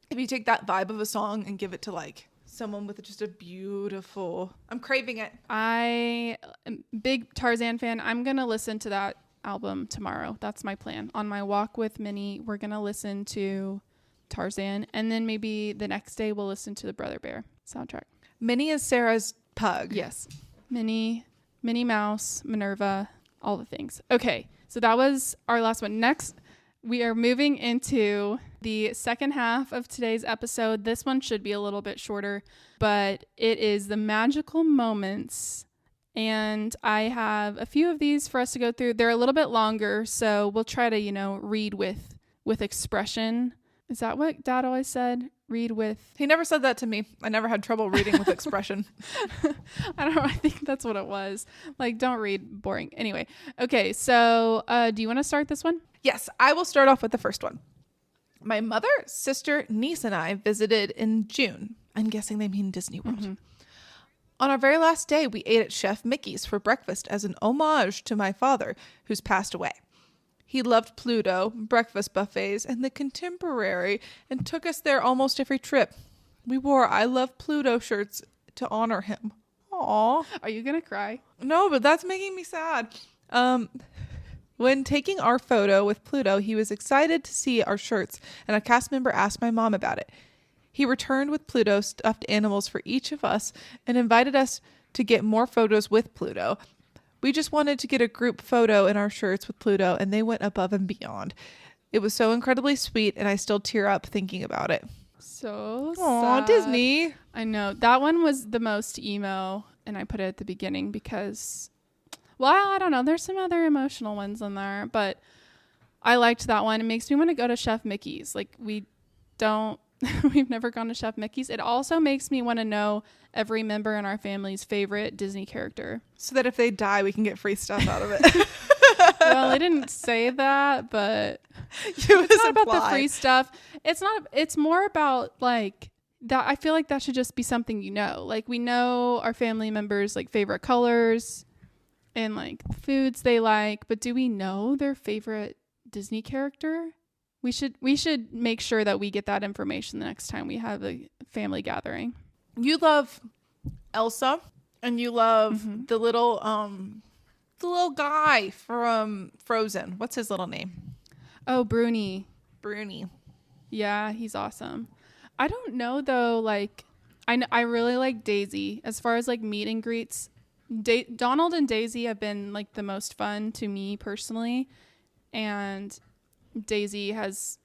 if you take that vibe of a song and give it to like someone with just a beautiful, I'm craving it. I am a big Tarzan fan. I'm going to listen to that album tomorrow. That's my plan. On my walk with Minnie, we're going to listen to Tarzan, and then maybe the next day we'll listen to the Brother Bear soundtrack. Minnie is Sarah's pug. Yes. Minnie Mouse, Minerva, all the things. Okay, so that was our last one. Next, we are moving into the second half of today's episode. This one should be a little bit shorter, but it is the magical moments. And I have a few of these for us to go through. They're a little bit longer, so we'll try to, read with expression. Is that what Dad always said? Read with... He never said that to me. I never had trouble reading with expression. I don't know. I think that's what it was. Like, don't read boring. Anyway. Okay. So, do you want to start this one? Yes, I will start off with the first one. My mother, sister, niece, and I visited in June. I'm guessing they mean Disney World. Mm-hmm. On our very last day, we ate at Chef Mickey's for breakfast as an homage to my father, who's passed away. He loved Pluto, breakfast buffets, and the Contemporary, and took us there almost every trip. We wore I Love Pluto shirts to honor him. Aww. Are you going to cry? No, but that's making me sad. When taking our photo with Pluto, he was excited to see our shirts, and a cast member asked my mom about it. He returned with Pluto stuffed animals for each of us and invited us to get more photos with Pluto. We just wanted to get a group photo in our shirts with Pluto, and they went above and beyond. It was so incredibly sweet, and I still tear up thinking about it. So Aw, sad. Disney. I know. That one was the most emo, and I put it at the beginning because, well, I don't know. There's some other emotional ones in there, but I liked that one. It makes me want to go to Chef Mickey's. Like, we've never gone to Chef Mickey's. It also makes me want to know every member in our family's favorite Disney character, so that if they die, we can get free stuff out of it. Well, I didn't say that, but it's not about the free stuff. It's more about like that. I feel like that should just be something, like we know our family members like favorite colors and like foods they like, but do we know their favorite Disney character? We should make sure that we get that information the next time we have a family gathering. You love Elsa, and you love the little guy from Frozen. What's his little name? Oh, Bruni. Yeah, he's awesome. I don't know though. Like, I really like Daisy. As far as like meet and greets, Donald and Daisy have been like the most fun to me personally, and Daisy has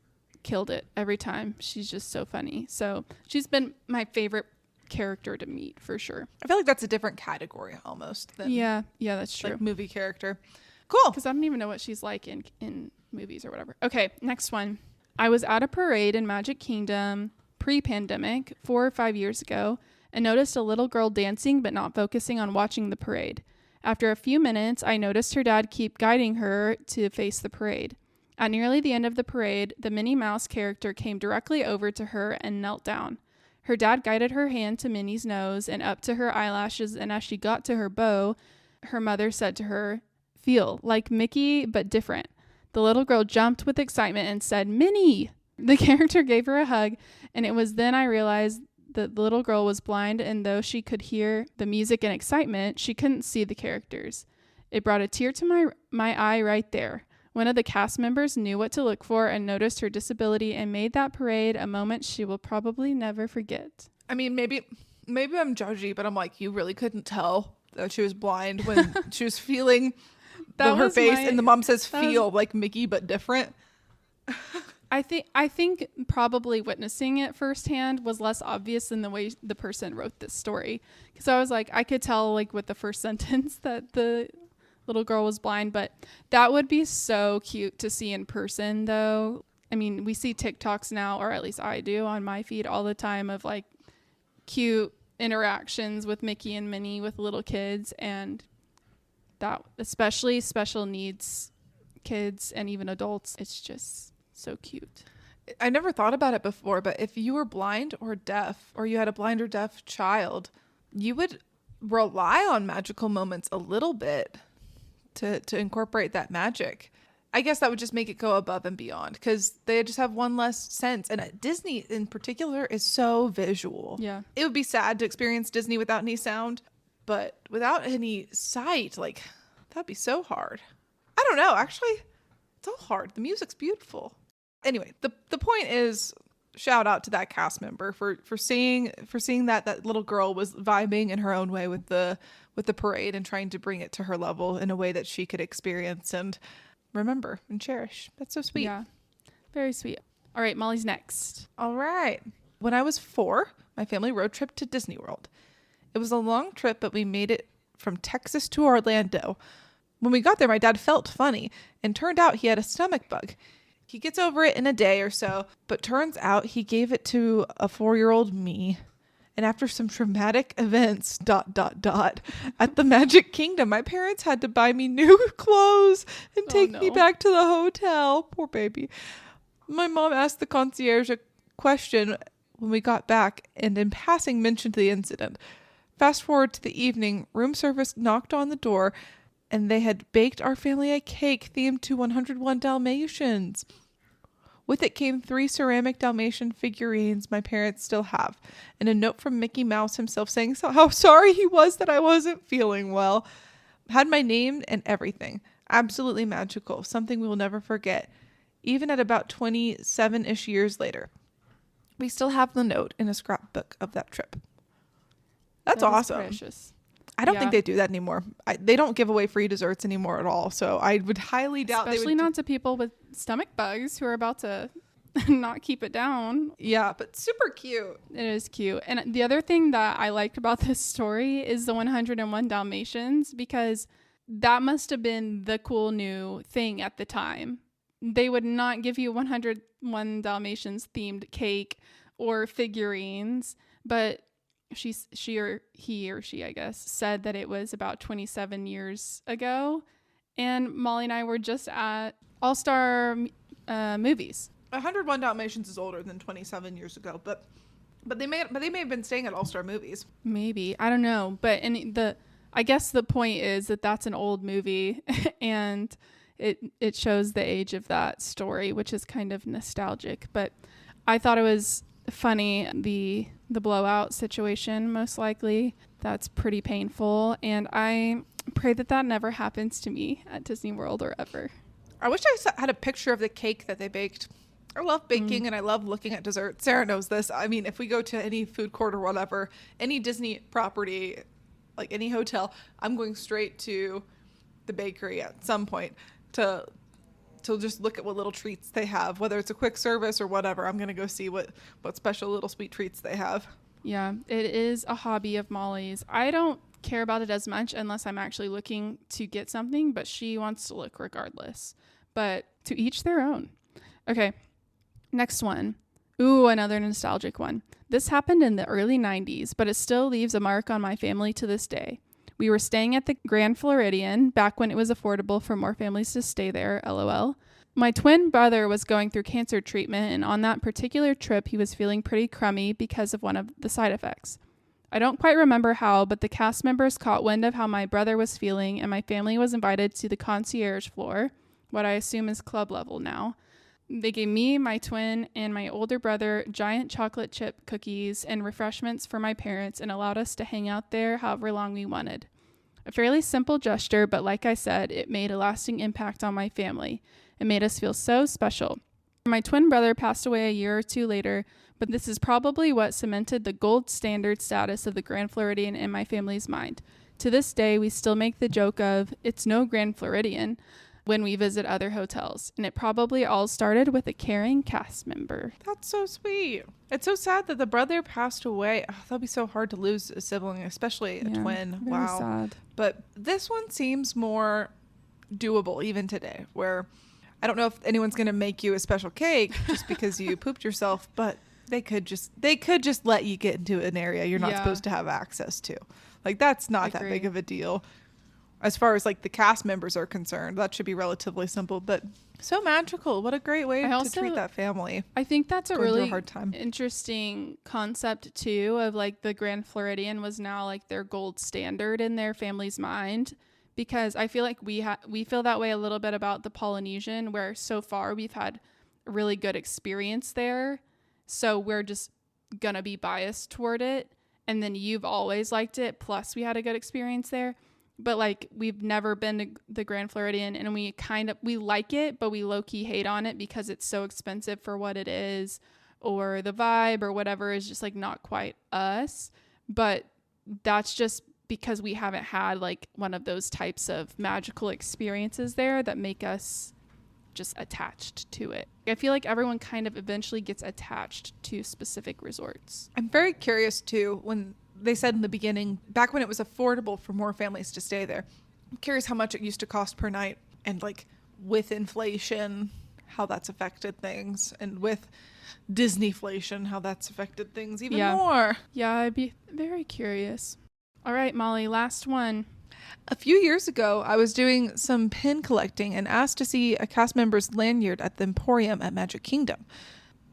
killed it every time. She's just so funny. So she's been my favorite character to meet for sure. I feel like that's a different category almost than yeah, that's true. Like movie character. Cool. Because I don't even know what she's like in movies or whatever. Okay, next one. I was at a parade in Magic Kingdom pre-pandemic 4 or 5 years ago and noticed a little girl dancing but not focusing on watching the parade. After a few minutes, I noticed her dad keep guiding her to face the parade. At nearly the end of the parade, the Minnie Mouse character came directly over to her and knelt down. Her dad guided her hand to Minnie's nose and up to her eyelashes, and as she got to her bow, her mother said to her, "Feel like Mickey, but different." The little girl jumped with excitement and said, "Minnie!" The character gave her a hug, and it was then I realized The little girl was blind, and though she could hear the music and excitement, she couldn't see the characters. It brought a tear to my eye right there. One of the cast members knew what to look for and noticed her disability and made that parade a moment she will probably never forget. I mean, maybe I'm judgy, but I'm like, you really couldn't tell that she was blind when she was feeling her face, and the mom says feel like Mickey, but different. I think probably witnessing it firsthand was less obvious than the way the person wrote this story. Because I was like, I could tell like with the first sentence that the little girl was blind, but that would be so cute to see in person though. I mean, we see TikToks now, or at least I do on my feed all the time, of like cute interactions with Mickey and Minnie with little kids, and that especially special needs kids and even adults, it's just so cute. I never thought about it before, but if you were blind or deaf, or you had a blind or deaf child, you would rely on magical moments a little bit to incorporate that magic. I guess that would just make it go above and beyond, because they just have one less sense. And Disney in particular is so visual. Yeah. It would be sad to experience Disney without any sound, but without any sight, like, that'd be so hard. I don't know. Actually, it's all hard. The music's beautiful. Anyway, the point is, shout out to that cast member for seeing that little girl was vibing in her own way with the parade and trying to bring it to her level in a way that she could experience and remember and cherish. That's so sweet. Yeah, very sweet. All right, Molly's next. All right. When I was 4, my family road trip to Disney World. It was a long trip, but we made it from Texas to Orlando. When we got there, my dad felt funny and turned out he had a stomach bug. He gets over it in a day or so, but turns out he gave it to a 4-year-old me. And after some traumatic events, ... at the Magic Kingdom, my parents had to buy me new clothes and take me back to the hotel. Poor baby. My mom asked the concierge a question when we got back, and in passing mentioned the incident. Fast forward to the evening, room service knocked on the door, and they had baked our family a cake themed to 101 Dalmatians. With it came 3 ceramic Dalmatian figurines my parents still have, and a note from Mickey Mouse himself saying how sorry he was that I wasn't feeling well. Had my name and everything. Absolutely magical. Something we will never forget. Even at about 27-ish years later. We still have the note in a scrapbook of that trip. That's awesome. Precious. I don't think they do that anymore. They don't give away free desserts anymore at all. So I would highly doubt Especially not to people with stomach bugs who are about to not keep it down. Yeah, but super cute. It is cute. And the other thing that I liked about this story is the 101 Dalmatians, because that must have been the cool new thing at the time. They would not give you 101 Dalmatians themed cake or figurines, but she or he, I guess, said that it was about 27 years ago. And Molly and I were just at All-Star Movies. 101 Dalmatians is older than 27 years ago, but they may have been staying at All-Star Movies. Maybe, I don't know, but I guess the point is that that's an old movie, and it shows the age of that story, which is kind of nostalgic. But I thought it was funny, the blowout situation, most likely. That's pretty painful, and I pray that never happens to me at Disney World or ever. I wish I had a picture of the cake that they baked. I love baking and I love looking at desserts. Sarah knows this. I mean, if we go to any food court or whatever, any Disney property, like any hotel, I'm going straight to the bakery at some point to just look at what little treats they have, whether it's a quick service or whatever. I'm going to go see what special little sweet treats they have. Yeah, it is a hobby of Molly's. I don't care about it as much unless I'm actually looking to get something, but she wants to look regardless. But to each their own. Okay, next one. Ooh, another nostalgic one. This happened in the early 90s, but it still leaves a mark on my family to this day. We were staying at the Grand Floridian back when it was affordable for more families to stay there, LOL. My twin brother was going through cancer treatment, and on that particular trip, he was feeling pretty crummy because of one of the side effects. I don't quite remember how, but the cast members caught wind of how my brother was feeling, and my family was invited to the concierge floor, what I assume is club level now. They gave me, my twin, and my older brother giant chocolate chip cookies and refreshments for my parents and allowed us to hang out there however long we wanted. A fairly simple gesture, but like I said, it made a lasting impact on my family. It made us feel so special. My twin brother passed away a year or two later, but this is probably what cemented the gold standard status of the Grand Floridian in my family's mind. To this day, we still make the joke of, it's no Grand Floridian, when we visit other hotels. And it probably all started with a caring cast member. That's so sweet. It's so sad that the brother passed away. Oh, that'd be so hard to lose a sibling, especially a twin. Very Wow. sad. But this one seems more doable even today, where I don't know if anyone's going to make you a special cake just because you pooped yourself, but they could just let you get into an area you're not supposed to have access to. Like, that's not that big of a deal. As far as like the cast members are concerned, that should be relatively simple, but so magical. What a great way to treat that family. I think that's a really hard time. Interesting concept too, of like the Grand Floridian was now like their gold standard in their family's mind, because I feel like we feel that way a little bit about the Polynesian, where so far we've had a really good experience there. So we're just gonna be biased toward it. And then you've always liked it. Plus we had a good experience there. But like, we've never been to the Grand Floridian, and we like it, but we low key hate on it because it's so expensive for what it is, or the vibe or whatever is just like not quite us. But that's just because we haven't had like one of those types of magical experiences there that make us just attached to it. I feel like everyone kind of eventually gets attached to specific resorts. I'm very curious too, when they said in the beginning, back when it was affordable for more families to stay there, I'm curious how much it used to cost per night, and like with inflation, how that's affected things, and with Disneyflation, how that's affected things even more. Yeah, I'd be very curious. All right, Molly, last one. A few years ago, I was doing some pin collecting and asked to see a cast member's lanyard at the Emporium at Magic Kingdom.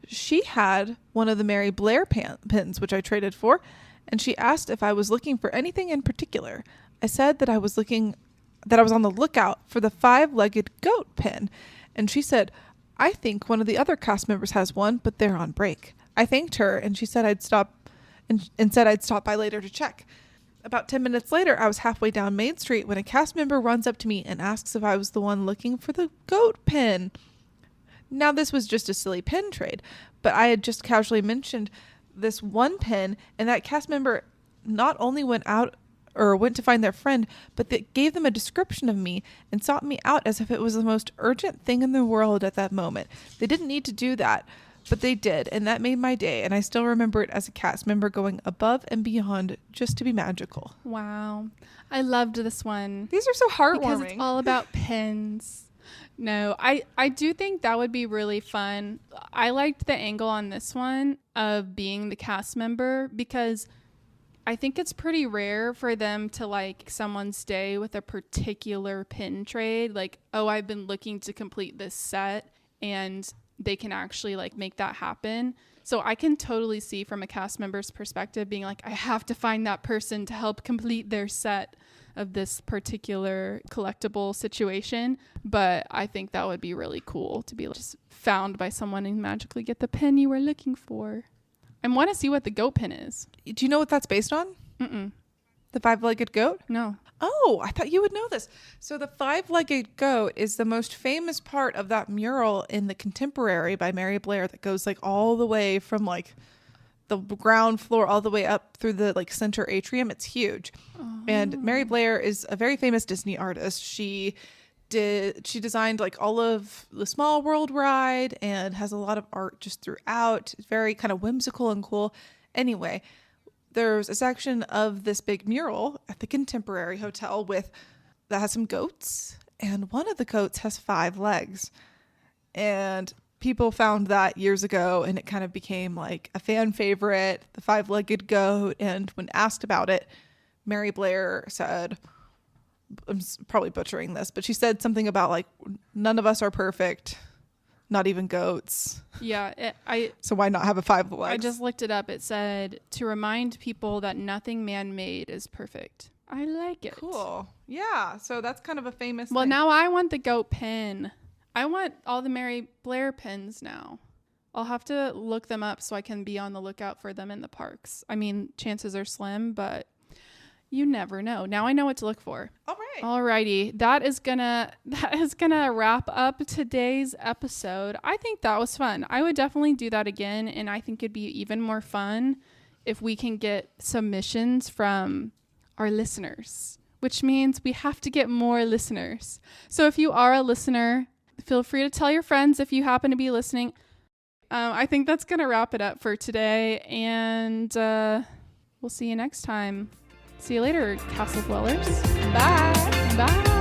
She had one of the Mary Blair pins, which I traded for, and she asked if I was looking for anything in particular. I said that I was on the lookout for the 5-legged goat pin, and she said, I think one of the other cast members has one, but they're on break. I thanked her, and she said I'd stop by later to check. About 10 minutes later, I was halfway down Main Street when a cast member runs up to me and asks if I was the one looking for the goat pin. Now, this was just a silly pin trade, but I had just casually mentioned this one pin, and that cast member not only went to find their friend, but they gave them a description of me and sought me out as if it was the most urgent thing in the world at that moment. They didn't need to do that, but they did, and that made my day, and I still remember it as a cast member going above and beyond just to be magical. Wow. I loved this one. These are so heartwarming. Because it's all about pins. No, I do think that would be really fun. I liked the angle on this one of being the cast member, because I think it's pretty rare for them to like someone stay with a particular pin trade. Like, oh, I've been looking to complete this set, and they can actually like make that happen. So I can totally see from a cast member's perspective being like, I have to find that person to help complete their set of this particular collectible situation. But I think that would be really cool to be just found by someone and magically get the pin you were looking for. I want to see what the goat pin is. Do you know what that's based on? Mm-mm. The 5-legged goat? No. Oh, I thought you would know this. So the 5-legged goat is the most famous part of that mural in the Contemporary by Mary Blair that goes like all the way from like the ground floor all the way up through the like center atrium. It's huge. Oh. And Mary Blair is a very famous Disney artist. She designed like all of the Small World ride and has a lot of art just throughout. It's very kind of whimsical and cool. Anyway, there's a section of this big mural at the Contemporary Hotel that has some goats, and one of the goats has 5 legs. And people found that years ago, and it kind of became like a fan favorite, the 5-legged goat. And when asked about it, Mary Blair said, I'm probably butchering this, but she said something about like, none of us are perfect, not even goats. Yeah. So why not have a 5 legs? I just looked it up. It said to remind people that nothing man-made is perfect. I like it. Cool. Yeah. So that's kind of a famous thing. Now I want the goat pin. I want all the Mary Blair pins now. I'll have to look them up so I can be on the lookout for them in the parks. I mean, chances are slim, but you never know. Now I know what to look for. All right. Alrighty. That is gonna wrap up today's episode. I think that was fun. I would definitely do that again, and I think it'd be even more fun if we can get submissions from our listeners, which means we have to get more listeners. So if you are a listener, feel free to tell your friends if you happen to be listening. I think that's going to wrap it up for today, and we'll see you next time. See you later, Castle Dwellers. Bye. Bye.